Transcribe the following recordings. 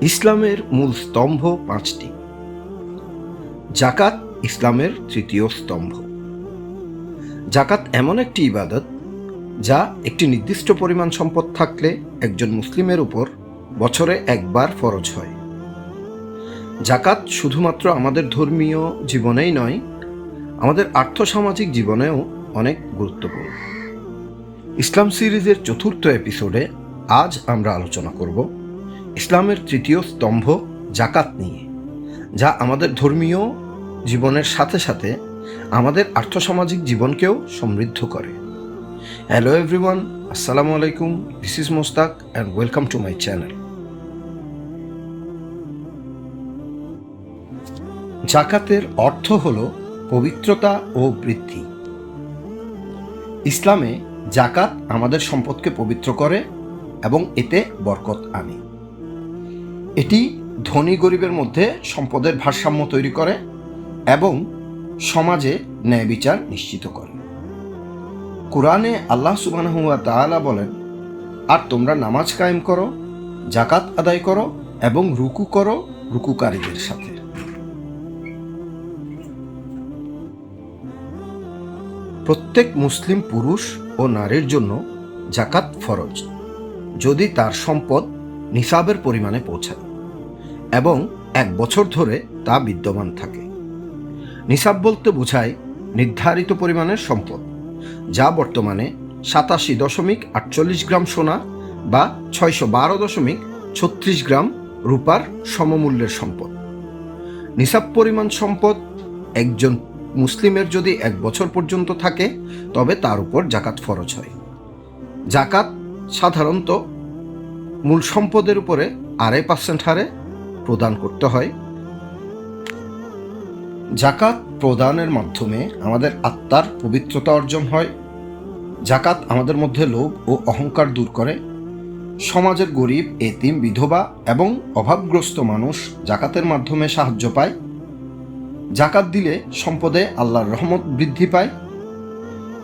ইসলামের মূল স্তম্ভ 5টি। জাকাত ইসলামের তৃতীয় স্তম্ভ। জাকাত এমন একটি ইবাদত যা একটি নির্দিষ্ট পরিমাণ সম্পদ থাকলে একজন মুসলিমের উপর বছরে একবার ফরজ হয়। জাকাত শুধুমাত্র আমাদের ধর্মীয় জীবনেই নয়, আমাদের আর্থসামাজিক জীবনেও অনেক গুরুত্বপূর্ণ। ইসলাম সিরিজের 4র্থ এপিসোডে আজ আমরা আলোচনা করব ইসলামের তৃতীয় স্তম্ভ জাকাত নিয়ে, যা আমাদের ধর্মীয় জীবনের সাথে সাথে আমাদের আর্থসামাজিক জীবনকেও সমৃদ্ধ করে। হ্যালো এভরিওয়ান, আসসালামু আলাইকুম, this is Mostak and welcome to my channel. জাকাতের অর্থ হল পবিত্রতা ও বৃদ্ধি। ইসলামে জাকাত আমাদের সম্পদকে পবিত্র করে এবং এতে বরকত আনে। এটি ধনী গরিবের মধ্যে সম্পদের ভারসাম্য তৈরি করে এবং সমাজে ন্যায় বিচার নিশ্চিত করে। কোরআনে আল্লাহ সুবহানাহু ওয়া তাআলা বলেন, আর তোমরা নামাজ কায়েম করো, জাকাত আদায় করো এবং রুকু করো রুকুকারীদের সাথে। প্রত্যেক মুসলিম পুরুষ ও নারীর জন্য জাকাত ফরজ যদি তার সম্পদ নিসাবের পরিমাণে পৌঁছায় এবং 1 বছর ধরে তা বিদ্যমান থাকে। নিসাব বলতে বোঝায় নির্ধারিত পরিমাণের সম্পদ, যা বর্তমানে 87.48 গ্রাম সোনা বা 612.36 গ্রাম রূপার সমমূল্যের সম্পদ। নিসাব পরিমাণ সম্পদ একজন মুসলিমের যদি 1 বছর পর্যন্ত থাকে তবে তার উপর জাকাত ফরজ হয়। জাকাত সাধারণত মূল সম্পদের উপরে 2.5% হারে প্রদান করতে হয়। জাকাত প্রদানের মাধ্যমে আমাদের আত্মার পবিত্রতা অর্জন হয়। জাকাত আমাদের মধ্যে লোভ ও অহংকার দূর করে। সমাজের গরিব, এতিম, বিধবা এবং অভাবগ্রস্ত মানুষ জাকাতের মাধ্যমে সাহায্য পায়। জাকাত দিলে সম্পদে আল্লাহর রহমত বৃদ্ধি পায়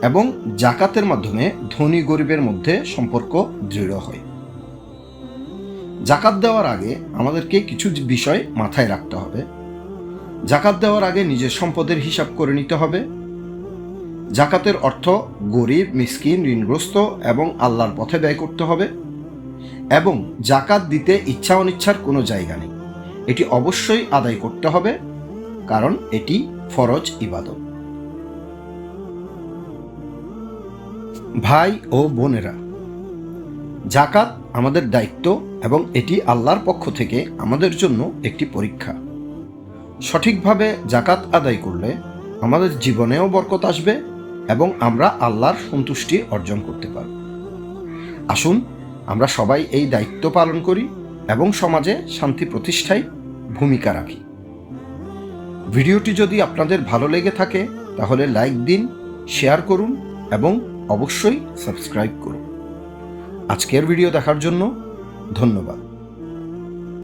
এবং জাকাতের মাধ্যমে ধনী গরিবের মধ্যে সম্পর্ক দৃঢ় হয়। জাকাত দেওয়ার আগে আমাদেরকে কিছু বিষয় মাথায় রাখতে হবে। জাকাত দেওয়ার আগে নিজের সম্পদের হিসাব করে নিতে হবে। জাকাতের অর্থ গরিব, মিসকিন, ঋণগ্রস্ত এবং আল্লাহর পথে ব্যয় করতে হবে এবং জাকাত দিতে ইচ্ছা অনিচ্ছার কোনো জায়গা নেই। এটি অবশ্যই আদায় করতে হবে, কারণ এটি ফরজ ইবাদত। ভাই ও বোনেরা, জাকাত আমাদের দায়িত্ব এবং এটি আল্লাহর পক্ষ থেকে আমাদের জন্য একটি পরীক্ষা। সঠিকভাবে জাকাত আদায় করলে আমাদের জীবনেও বরকত আসবে এবং আমরা আল্লাহর সন্তুষ্টি অর্জন করতে পারব। আসুন আমরা সবাই এই দায়িত্ব পালন করি এবং সমাজে শান্তি প্রতিষ্ঠায় ভূমিকা রাখি। ভিডিওটি যদি আপনাদের ভালো লেগে থাকে তাহলে লাইক দিন, শেয়ার করুন এবং অবশ্যই সাবস্ক্রাইব করুন। আজকের ভিডিও দেখার জন্য ধন্যবাদ।